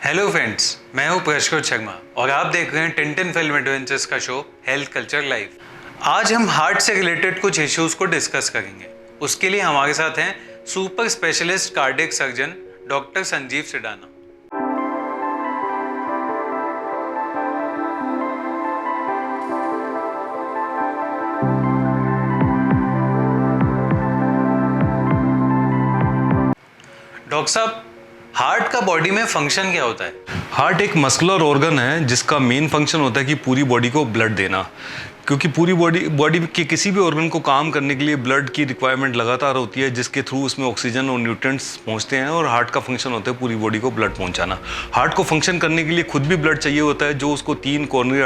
Hello friends, मैं हूं पुष्कर शर्मा और आप देख रहे हैं टिंटिन फिल्म एडवेंचर्स का शो हेल्थ कल्चर लाइव। आज हम हार्ट से रिलेटेड कुछ इश्यूज को डिस्कस करेंगे। उसके लिए हमारे साथ हैं super specialist cardiac surgeon doctor Sanjeev Sidana. Doctor साहब, हार्ट का बॉडी में फंक्शन क्या होता है? हार्ट एक मस्कुलर ऑर्गन है जिसका मेन फंक्शन होता है कि पूरी बॉडी को ब्लड देना, क्योंकि पूरी बॉडी के किसी भी ऑर्गन को काम करने के लिए ब्लड की रिक्वायरमेंट लगातार होती है, जिसके थ्रू उसमें ऑक्सीजन और न्यूट्रिएंट्स पहुंचते हैं। और हार्ट का फंक्शन होता है पूरी बॉडी को ब्लड पहुंचाना। हार्ट को फंक्शन करने के लिए खुद भी ब्लड चाहिए होता है, जो उसको 3 कोरोनरी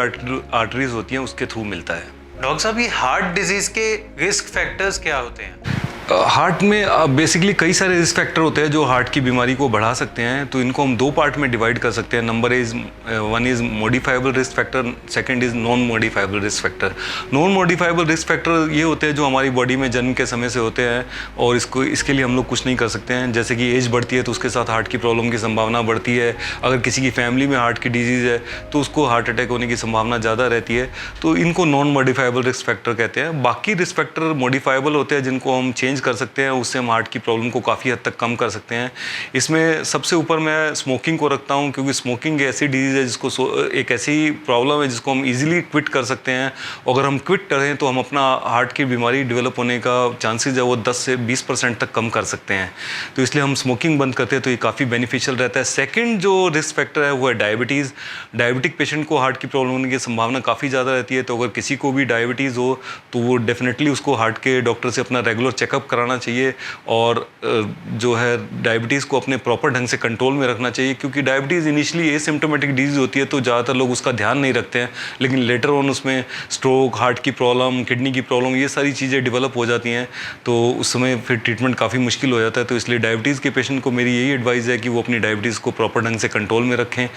आर्टरीज होती हैं उसके थ्रू मिलता है। डॉक्टर साहब, ये हार्ट डिजीज के रिस्क फैक्टर्स क्या होते हैं? हार्ट में बेसिकली कई सारे रिस्क फैक्टर होते हैं जो हार्ट की बीमारी को बढ़ा सकते हैं। तो इनको हम 2 पार्ट में डिवाइड कर सकते हैं। Number 1 is modifiable risk factor, second is non modifiable risk factor. Non modifiable risk factor ये होते हैं जो हमारी बॉडी में जन्म के समय से होते हैं और इसके लिए हम लोग कुछ नहीं कर सकते हैं। जैसे कि एज बढ़ती है तो उसके साथ हार्ट की प्रॉब्लम की संभावना बढ़ती है। अगर किसी की फैमिली में हार्ट की डिजीज़ है तो उसको हार्ट अटैक होने की संभावना ज़्यादा रहती है। तो इनको नॉन मॉडिफाइबल रिस्क फैक्टर कहते हैं। बाकी रिस्क फैक्टर मॉडिफाइबल होते हैं जिनको हम चेंज कर सकते हैं, उससे हम हार्ट की प्रॉब्लम को काफ़ी हद तक कम कर सकते हैं। इसमें सबसे ऊपर मैं स्मोकिंग को रखता हूं, क्योंकि स्मोकिंग ऐसी डिजीज़ है जिसको एक ऐसी प्रॉब्लम है जिसको हम इजीली क्विट कर सकते हैं। अगर हम क्विट करें तो हम अपना हार्ट की बीमारी डेवलप होने का चांसेस है वो 10 से 20% तक कम कर सकते हैं। तो इसलिए हम स्मोकिंग बंद करते हैं तो ये काफ़ी बेनिफिशियल रहता है। सेकेंड जो रिस्क फैक्टर है वो है डायबिटीज़। डायबिटिक पेशेंट को हार्ट की प्रॉब्लम होने की संभावना काफ़ी ज़्यादा रहती है। तो अगर किसी को भी डायबिटीज़ हो तो वो डेफिनेटली उसको हार्ट के डॉक्टर से अपना रेगुलर चेकअप कराना चाहिए और जो है डायबिटीज़ को अपने प्रॉपर ढंग से कंट्रोल में रखना चाहिए। क्योंकि डायबिटीज़ इनिशियली एसिम्प्टोमेटिक डिजीज़ होती है तो ज़्यादातर लोग उसका ध्यान नहीं रखते हैं, लेकिन लेटर ऑन उसमें स्ट्रोक, हार्ट की प्रॉब्लम, किडनी की प्रॉब्लम, ये सारी चीज़ें डेवलप हो जाती हैं। तो उस समय फिर ट्रीटमेंट काफ़ी मुश्किल हो जाता है। तो इसलिए डायबिटीज़ के पेशेंट को मेरी यही एडवाइस है कि वो अपनी डायबिटीज़ को प्रॉपर ढंग से कंट्रोल में रखें।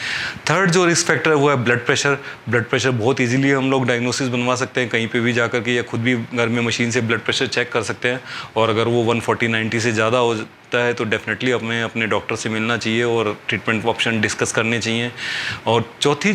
थर्ड जो रिस्क फैक्टर है वो है ब्लड प्रेशर। ब्लड प्रेशर बहुत ईजिली हम लोग डायग्नोसिस बनवा सकते हैं कहीं पर भी जाकर के, या खुद भी घर में मशीन से ब्लड प्रेशर चेक कर सकते हैं। और अगर वो 140/90 से ज़्यादा होता है तो डेफिनेटली हमें अपने डॉक्टर से मिलना चाहिए और ट्रीटमेंट ऑप्शन डिस्कस करने चाहिए। और चौथा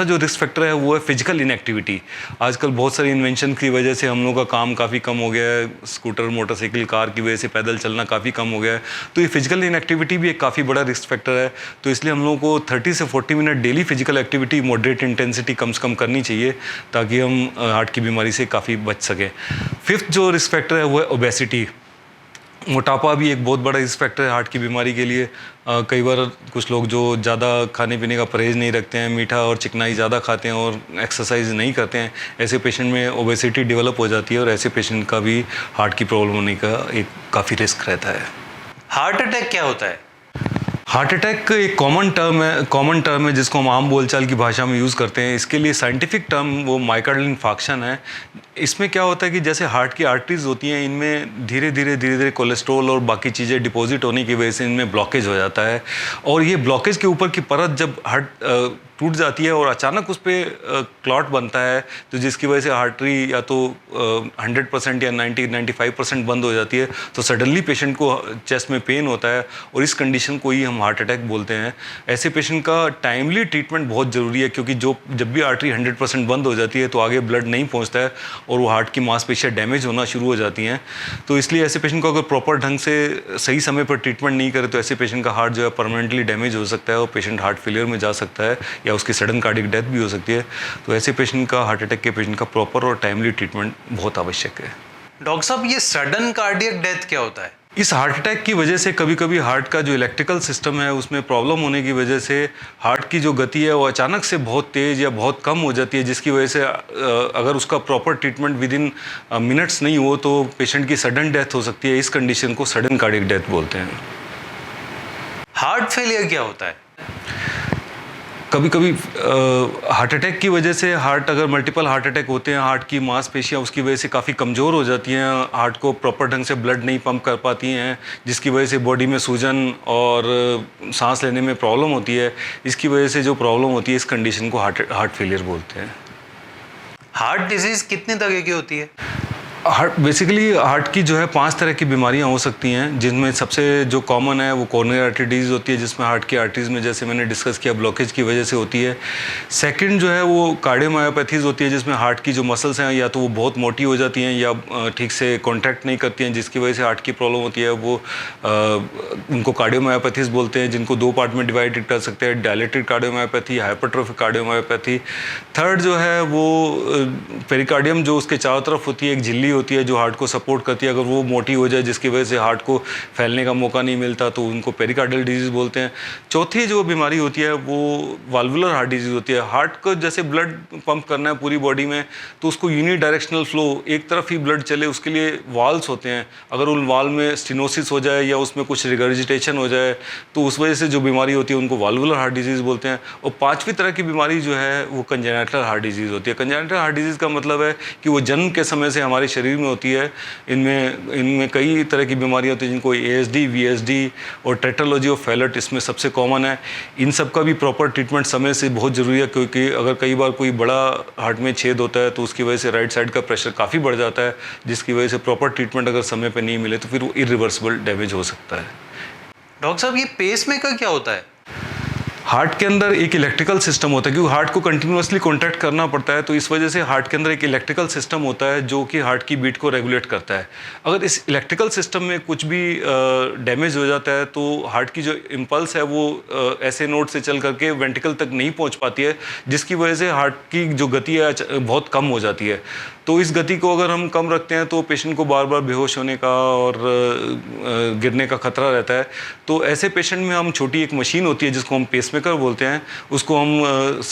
जो रिस्क फैक्टर है वो है फिजिकल इनएक्टिविटी। आजकल बहुत सारी इन्वेंशन की वजह से हम लोग का काम काफ़ी कम हो गया है। स्कूटर, मोटरसाइकिल, कार की वजह से पैदल चलना काफ़ी कम हो गया है। तो ये फिजिकल इनएक्टिविटी भी एक काफ़ी बड़ा रिस्क फैक्टर है। तो इसलिए हम लोगों को 30 से 40 minute daily physical activity moderate intensity कम से कम करनी चाहिए, ताकि हम हार्ट की बीमारी से काफ़ी बच सकें। फिफ्थ जो रिस्क फैक्टर है वो है ओबेसिटी। मोटापा भी एक बहुत बड़ा रिस्क फैक्टर है हार्ट की बीमारी के लिए। कई बार कुछ लोग जो ज़्यादा खाने पीने का परहेज़ नहीं रखते हैं, मीठा और चिकनाई ज़्यादा खाते हैं और एक्सरसाइज नहीं करते हैं, ऐसे पेशेंट में ओबेसिटी डेवलप हो जाती है और ऐसे पेशेंट का भी हार्ट की प्रॉब्लम होने का एक काफ़ी रिस्क रहता है। हार्ट अटैक क्या होता है? हार्ट अटैक एक कॉमन टर्म है जिसको हम आम बोलचाल की भाषा में यूज़ करते हैं। इसके लिए साइंटिफिक टर्म वो मायोकार्डियल इन्फार्क्शन है। इसमें क्या होता है कि जैसे हार्ट की आर्टरीज होती हैं, इनमें धीरे धीरे कोलेस्ट्रॉल और बाकी चीज़ें डिपॉजिट होने की वजह से इनमें ब्लॉकेज हो जाता है। और ये ब्लॉकेज के ऊपर की परत जब हार्ट टूट जाती है और अचानक उस पर क्लॉट बनता है, तो जिसकी वजह से आर्टरी या तो 100% या 90-95% बंद हो जाती है, तो सडनली पेशेंट को चेस्ट में पेन होता है और इस कंडीशन को ही हम हार्ट अटैक बोलते हैं। ऐसे पेशेंट का टाइमली ट्रीटमेंट बहुत ज़रूरी है, क्योंकि जब भी आर्टरी 100% बंद हो जाती है तो आगे ब्लड नहीं पहुंचता है और वो हार्ट की मांसपेशियाँ डैमेज होना शुरू हो जाती हैं। तो इसलिए ऐसे पेशेंट को अगर प्रॉपर ढंग से सही समय पर ट्रीटमेंट नहीं करे तो ऐसे पेशेंट का हार्ट जो है परमानेंटली डैमेज हो सकता है और पेशेंट हार्ट फेलियर में जा सकता है या उसकी सडन कार्डियक डेथ भी हो सकती है। तो ऐसे पेशेंट का, हार्ट अटैक के पेशेंट का प्रॉपर और टाइमली ट्रीटमेंट बहुत आवश्यक है। डॉक्टर साहब, ये सडन कार्डियक डेथ क्या होता है? इस हार्ट अटैक की वजह से कभी कभी हार्ट का जो इलेक्ट्रिकल सिस्टम है उसमें प्रॉब्लम होने की वजह से हार्ट की जो गति है वो अचानक से बहुत तेज़ या बहुत कम हो जाती है, जिसकी वजह से अगर उसका proper treatment with in minutes नहीं हो तो पेशेंट की सडन डेथ हो सकती है। इस कंडीशन को सडन कार्डियक डेथ बोलते हैं। हार्ट फेलियर क्या होता है? कभी कभी हार्ट अटैक की वजह से अगर मल्टीपल हार्ट अटैक होते हैं, हार्ट की मांसपेशियाँ उसकी वजह से काफ़ी कमज़ोर हो जाती हैं, हार्ट को प्रॉपर ढंग से ब्लड नहीं पंप कर पाती हैं, जिसकी वजह से बॉडी में सूजन और सांस लेने में प्रॉब्लम होती है। इसकी वजह से जो प्रॉब्लम होती है इस कंडीशन को हार्ट फेलियर बोलते हैं। हार्ट डिजीज़ कितने तरह की होती है? बेसिकली हार्ट की जो है 5 तरह की बीमारियां हो सकती हैं, जिनमें सबसे जो कॉमन है वो कोरोनरी आर्टरी डिजीज़ होती है, जिसमें हार्ट की आर्टरीज में, जैसे मैंने डिस्कस किया, ब्लॉकेज की वजह से होती है। सेकंड जो है वो कार्डियोमायोपैथीज होती है, जिसमें हार्ट की जो मसल्स हैं या तो वो बहुत मोटी हो जाती हैं या ठीक से कॉन्ट्रैक्ट नहीं करती हैं, जिसकी वजह से हार्ट की प्रॉब्लम होती है। वो उनको कार्डियोमायोपैथीज बोलते हैं, जिनको 2 पार्ट में डिवाइड कर सकते हैं, dilated cardiomyopathy, hypertrophic cardiomyopathy. Third जो है वो पेरिकार्डियम जो उसके चारों तरफ होती है, एक झिल्ली होती है जो हार्ट को सपोर्ट करती है, अगर वो मोटी हो जाए जिसकी वजह से हार्ट को फैलने का मौका नहीं मिलता तो उनको पेरिकार्डियल डिजीज़ बोलते हैं। चौथी जो बीमारी होती है वो वाल्वुलर हार्ट डिजीज़ होती है। हार्ट को जैसे ब्लड पंप करना है पूरी बॉडी में, तो उसको यूनिडायरेक्शनल फ्लो, एक तरफ ही ब्लड चले, उसके लिए वाल्व्स होते हैं। अगर उन वाल्व में स्टेनोसिस हो जाए या उसमें कुछ रिगर्जिटेशन हो जाए तो उस वजह से जो बीमारी होती है उनको वाल्वुलर हार्ट डिजीज़ बोलते हैं। और 5वीं तरह की बीमारी जो है वो कंजेनिटल हार्ट डिजीज़ होती है। कंजेनिटल हार्ट डिजीज़ का मतलब है कि वो जन्म के समय से हमारे शरीर में होती है। इनमें कई तरह की बीमारियां होती हैं, जिनको ASD, VSD और टेट्रालॉजी ऑफ फैलेट इसमें सबसे कॉमन है। इन सब का भी प्रॉपर ट्रीटमेंट समय से बहुत ज़रूरी है, क्योंकि अगर कई बार कोई बड़ा हार्ट में छेद होता है तो उसकी वजह से राइट साइड का प्रेशर काफ़ी बढ़ जाता है, जिसकी वजह से प्रॉपर ट्रीटमेंट अगर समय पर नहीं मिले तो फिर वो इरिवर्सिबल डैमेज हो सकता है। डॉक्टर साहब, ये पेसमेकर क्या होता है? हार्ट के अंदर एक इलेक्ट्रिकल सिस्टम होता है, क्योंकि हार्ट को कंटिन्यूअसली कॉन्ट्रैक्ट करना पड़ता है, तो इस वजह से हार्ट के अंदर एक इलेक्ट्रिकल सिस्टम होता है जो कि हार्ट की बीट को रेगुलेट करता है। अगर इस इलेक्ट्रिकल सिस्टम में कुछ भी डैमेज हो जाता है तो हार्ट की जो इम्पल्स है वो ऐसे नोड से चल करके वेंट्रिकल तक नहीं पहुंच पाती है, जिसकी वजह से हार्ट की जो गति है बहुत कम हो जाती है। तो इस गति को अगर हम कम रखते हैं तो पेशेंट को बार बार बेहोश होने का और गिरने का खतरा रहता है। तो ऐसे पेशेंट में हम छोटी एक मशीन होती है जिसको हम पेसमेकर बोलते हैं, उसको हम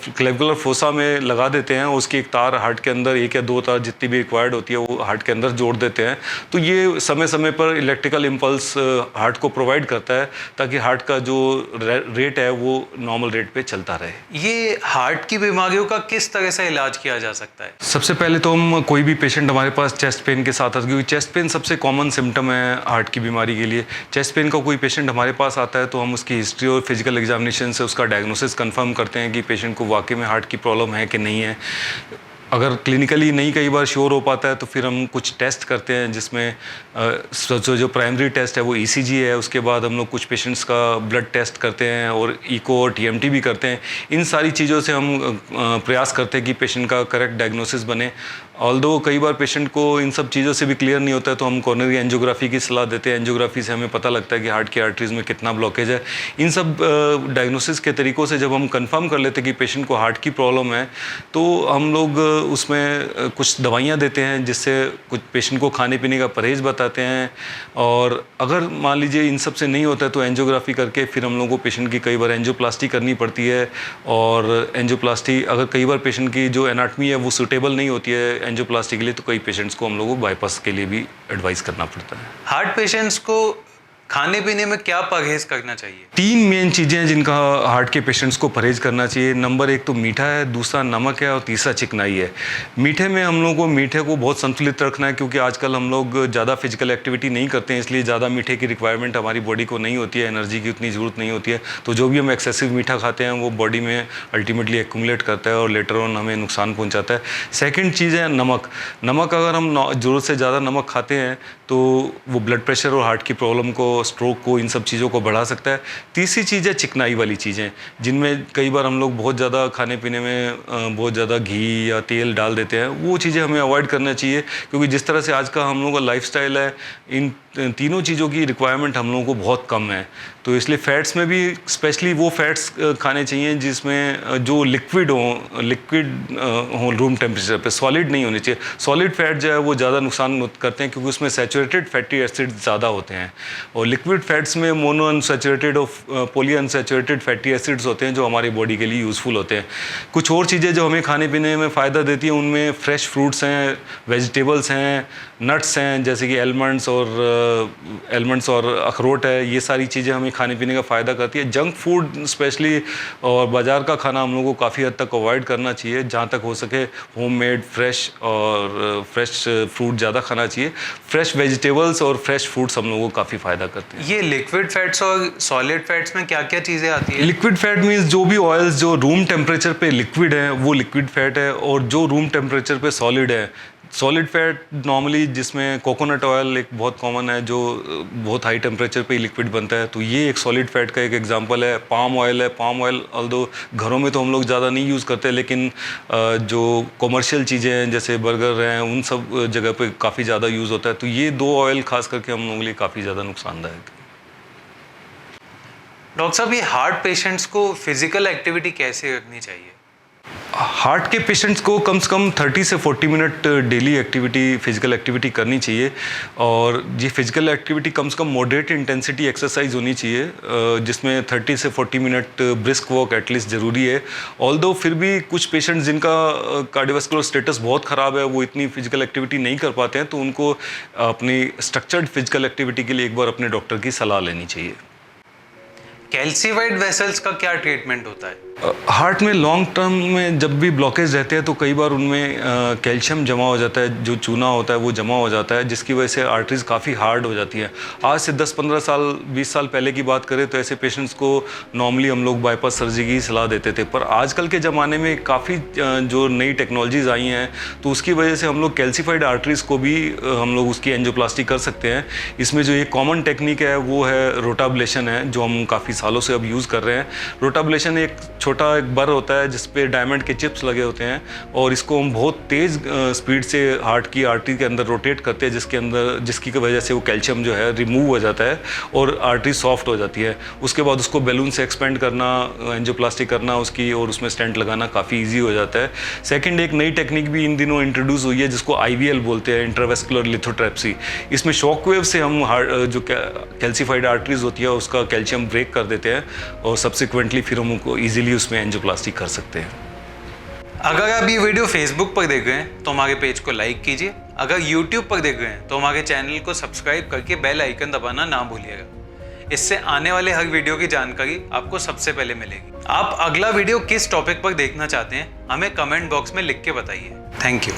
क्लेविकुलर फोसा में लगा देते हैं। उसकी एक तार हार्ट के अंदर, 1 या 2 तार जितनी भी रिक्वायर्ड होती है वो हार्ट के अंदर जोड़ देते हैं। तो ये समय समय पर इलेक्ट्रिकल इम्पल्स हार्ट को प्रोवाइड करता है, ताकि हार्ट का जो रेट है वो नॉर्मल रेट पे चलता रहे। ये हार्ट की बीमारियों का किस तरह से इलाज किया जा सकता है? सबसे पहले तो हम कोई भी पेशेंट हमारे पास चेस्ट पेन के साथ आता है, क्योंकि चेस्ट पेन सबसे कॉमन सिम्टम है हार्ट की बीमारी के लिए। चेस्ट पेन का कोई पेशेंट हमारे पास आता है तो हम उसकी हिस्ट्री और फिजिकल एग्जामिनेशन से उसका डायग्नोसिस कंफर्म करते हैं कि पेशेंट को वाकई में हार्ट की प्रॉब्लम है कि नहीं है। अगर क्लिनिकली नहीं कई बार श्योर हो पाता है तो फिर हम कुछ टेस्ट करते हैं, जिसमें जो प्राइमरी टेस्ट है वो ECG है। उसके बाद हम लोग कुछ पेशेंट्स का ब्लड टेस्ट करते हैं और इको और TMT भी करते हैं। इन सारी चीज़ों से हम प्रयास करते हैं कि पेशेंट का करेक्ट डायग्नोसिस बने। ऑल्दो कई बार पेशेंट को इन सब चीज़ों से भी क्लियर नहीं होता है तो हम कोरोनरी एंजियोग्राफी की सलाह देते हैं। एंजियोग्राफी से हमें पता लगता है कि हार्ट की आर्टरीज में कितना ब्लॉकेज है। इन सब डायग्नोसिस के तरीक़ों से जब हम कंफर्म कर लेते हैं कि पेशेंट को हार्ट की प्रॉब्लम है तो हम लोग उसमें कुछ दवाइयाँ देते हैं, जिससे कुछ पेशेंट को खाने पीने का परहेज़ बताते हैं। और अगर मान लीजिए इन सब से नहीं होता है तो एंजियोग्राफी करके फिर हम लोगों को पेशेंट की कई बार एंजियोप्लास्टी करनी पड़ती है। और एंजियोप्लास्टी अगर कई बार पेशेंट की जो एनाटमी है वो सूटेबल नहीं होती है एंजियोप्लास्टी के लिए, तो कई पेशेंट्स को हम लोगों को बाईपास के लिए भी एडवाइस करना पड़ता है। हार्ट पेशेंट्स को खाने पीने में क्या परहेज करना चाहिए? 3 मेन चीज़ें हैं जिनका हार्ट के पेशेंट्स को परहेज करना चाहिए। नंबर 1 तो मीठा है, दूसरा नमक है और तीसरा चिकनाई है। मीठे में हम लोगों को मीठे को बहुत संतुलित रखना है, क्योंकि आजकल हम लोग ज़्यादा फिजिकल एक्टिविटी नहीं करते हैं, इसलिए ज़्यादा मीठे की रिक्वायरमेंट हमारी बॉडी को नहीं होती है, एनर्जी की उतनी ज़रूरत नहीं होती है। तो जो भी हम एक्सेसिव मीठा खाते हैं वो बॉडी में अल्टीमेटली एक्यूमुलेट करता है और लेटर ऑन हमें नुकसान पहुँचाता है। सेकेंड चीज़ है नमक। नमक अगर हम ज़रूरत से ज़्यादा नमक खाते हैं तो वो ब्लड प्रेशर और हार्ट की प्रॉब्लम को, स्ट्रोक को, इन सब चीज़ों को बढ़ा सकता है। तीसरी चीज़ है चिकनाई वाली चीज़ें, जिनमें कई बार हम लोग बहुत ज़्यादा खाने पीने में बहुत ज़्यादा घी या तेल डाल देते हैं। वो चीज़ें हमें अवॉइड करना चाहिए, क्योंकि जिस तरह से आज का हम लोगों का लाइफस्टाइल है, इन तीनों चीज़ों की रिक्वायरमेंट हम लोगों को बहुत कम है। तो इसलिए फ़ैट्स में भी स्पेशली वो फ़ैट्स खाने चाहिए जिसमें जो लिक्विड हो रूम टेम्परेचर पे, सॉलिड नहीं होनी चाहिए। सॉलिड फैट जो है वो ज़्यादा नुकसान करते हैं, क्योंकि उसमें सैचुरेटेड फैटी एसिड ज़्यादा होते हैं। और लिक्विड फैट्स में मोनो अनसैचुरेटेड और पॉली अनसैचुरेटेड फैटी एसिड्स होते हैं जो हमारी बॉडी के लिए यूज़फुल होते हैं। कुछ और चीज़ें जो हमें खाने पीने में फ़ायदा देती हैं उनमें फ्रेश फ्रूट्स हैं, वेजिटेबल्स हैं, नट्स हैं, जैसे कि एलमंड्स और अखरोट है। ये सारी चीज़ें हमें खाने पीने का फ़ायदा करती है। जंक फूड स्पेशली और बाज़ार का खाना हम लोगों को काफ़ी हद तक अवॉइड करना चाहिए। जहाँ तक हो सके होममेड फ्रेश फ्रूट ज़्यादा खाना चाहिए। फ्रेश वेजिटेबल्स और फ्रेश फ्रूट्स हम लोगों को काफ़ी फ़ायदा करते हैं। ये लिक्विड फैट्स और सॉलिड फैट्स में क्या क्या चीज़ें आती है? लिक्विड फैट मीन्स जो भी ऑयल्स जो रूम टेम्परेचर पे लिक्विड है वो लिक्विड फैट है, और जो रूम टेम्परेचर पे सॉलिड है सॉलिड फैट नॉर्मली जिसमें कोकोनट ऑयल एक बहुत कॉमन है, जो बहुत हाई टेम्परेचर पे लिक्विड बनता है, तो ये एक सॉलिड फैट का एक एग्जांपल है। पाम ऑयल है, पाम ऑयल ऑल्दो घरों में तो हम लोग ज़्यादा नहीं यूज़ करते, लेकिन जो कमर्शियल चीज़ें हैं जैसे बर्गर हैं उन सब जगह पे काफ़ी ज़्यादा यूज़ होता है। तो ये दो ऑयल खास करके हम लोगों के लिए काफ़ी ज़्यादा नुकसानदायक है। डॉक्टर साहब, ये हार्ट पेशेंट्स को फिजिकल एक्टिविटी कैसे रखनी चाहिए? हार्ट के पेशेंट्स को कम से कम 30 से 40 minute daily activity, physical activity करनी चाहिए। और ये फिजिकल एक्टिविटी कम से कम मॉडरेट इंटेंसिटी एक्सरसाइज होनी चाहिए, जिसमें 30 से 40 मिनट ब्रिस्क वॉक एटलीस्ट ज़रूरी है। ऑल्दो फिर भी कुछ पेशेंट्स जिनका कार्डियोवास्कुलर स्टेटस बहुत ख़राब है, वो इतनी फिजिकल एक्टिविटी नहीं कर पाते हैं, तो उनको अपनी स्ट्रक्चर्ड फिजिकल एक्टिविटी के लिए एक बार अपने डॉक्टर की सलाह लेनी चाहिए। कैल्सीफाइड वेसल्स का क्या ट्रीटमेंट होता है? हार्ट में लॉन्ग टर्म में जब भी ब्लॉकेज रहते हैं तो कई बार उनमें कैल्शियम जमा हो जाता है, जो चूना होता है वो जमा हो जाता है, जिसकी वजह से आर्टरीज काफ़ी हार्ड हो जाती हैं। आज से 10-15 साल 20 साल पहले की बात करें तो ऐसे पेशेंट्स को नॉर्मली हम लोग बाईपास सर्जरी की सलाह देते थे, पर आजकल के ज़माने में काफ़ी जो नई टेक्नोलॉजीज़ आई हैं तो उसकी वजह से हम लोग कैल्सीफाइड आर्टरीज को भी हम लोग उसकी एंजियोप्लास्टी कर सकते हैं। इसमें जो एक कॉमन टेक्निक है वो है रोटाब्लेशन है, जो हम काफ़ी सालों से अब यूज़ कर रहे हैं। रोटाब्लेशन एक छोटा एक बर होता है जिस पे डायमंड के चिप्स लगे होते हैं, और इसको हम बहुत तेज़ स्पीड से हार्ट की आर्टरी के अंदर रोटेट करते हैं, जिसकी वजह से वो कैल्शियम जो है रिमूव हो जाता है और आर्टरी सॉफ्ट हो जाती है। उसके बाद उसको बैलून से एक्सपेंड करना, एंजियोप्लास्टी करना उसकी, और उसमें स्टेंट लगाना काफ़ी ईजी हो जाता है। सेकेंड, एक नई टेक्निक भी इन दिनों इंट्रोड्यूस हुई है जिसको IVL बोलते हैं, इंट्रावेस्कुलर लिथोट्रैप्सी। इसमें शॉक वेव से हम जो कैल्सीफाइड आर्टरीज होती है उसका कैल्शियम ब्रेक कर देते हैं, और सब्सिक्वेंटली फिर हम उनको ईजिली उसमें एंजियोप्लास्टी कर सकते हैं। अगर आप ये वीडियो फेसबुक पर देख रहे हैं तो हमारे पेज को लाइक कीजिए। अगर यूट्यूब पर देख रहे हैं तो हमारे चैनल को सब्सक्राइब करके बेल आइकन दबाना ना भूलिएगा। इससे आने वाले हर वीडियो की जानकारी आपको सबसे पहले मिलेगी। आप अगला वीडियो किस टॉपिक पर देखना चाहते हैं हमें कमेंट बॉक्स में लिख के बताइए। Thank you.